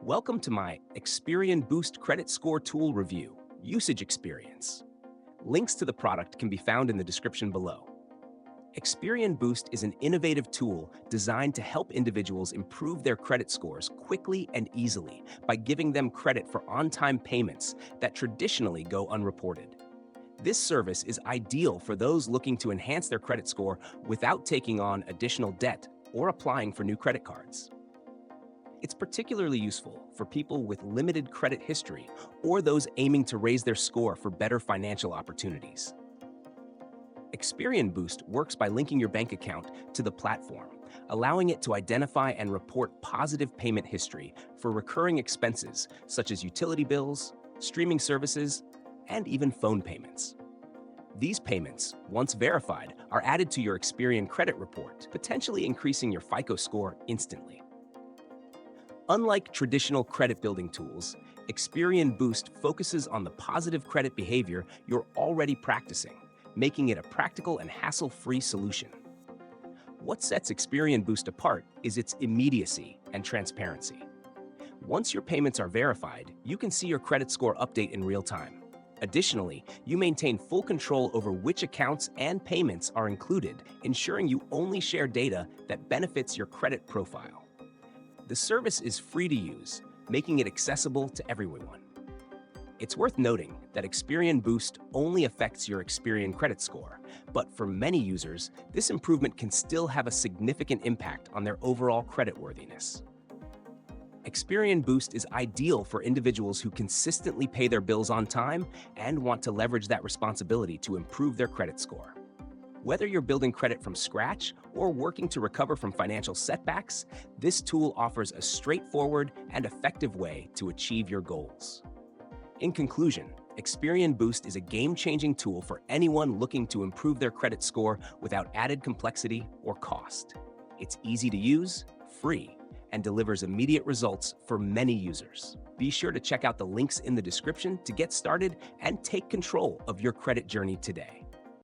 Welcome to my Experian Boost Credit Score Tool Review, Usage Experience. Links to the product can be found in the description below. Experian Boost is an innovative tool designed to help individuals improve their credit scores quickly and easily by giving them credit for on-time payments that traditionally go unreported. This service is ideal for those looking to enhance their credit score without taking on additional debt or applying for new credit cards. It's particularly useful for people with limited credit history or those aiming to raise their score for better financial opportunities. Experian Boost works by linking your bank account to the platform, allowing it to identify and report positive payment history for recurring expenses such as utility bills, streaming services, and even phone payments. These payments, once verified, are added to your Experian credit report, potentially increasing your FICO score instantly. Unlike traditional credit-building tools, Experian Boost focuses on the positive credit behavior you're already practicing, making it a practical and hassle-free solution. What sets Experian Boost apart is its immediacy and transparency. Once your payments are verified, you can see your credit score update in real time. Additionally, you maintain full control over which accounts and payments are included, ensuring you only share data that benefits your credit profile. The service is free to use, making it accessible to everyone. It's worth noting that Experian Boost only affects your Experian credit score, but for many users, this improvement can still have a significant impact on their overall creditworthiness. Experian Boost is ideal for individuals who consistently pay their bills on time and want to leverage that responsibility to improve their credit score. Whether you're building credit from scratch or working to recover from financial setbacks, this tool offers a straightforward and effective way to achieve your goals. In conclusion, Experian Boost is a game-changing tool for anyone looking to improve their credit score without added complexity or cost. It's easy to use, free, and delivers immediate results for many users. Be sure to check out the links in the description to get started and take control of your credit journey today.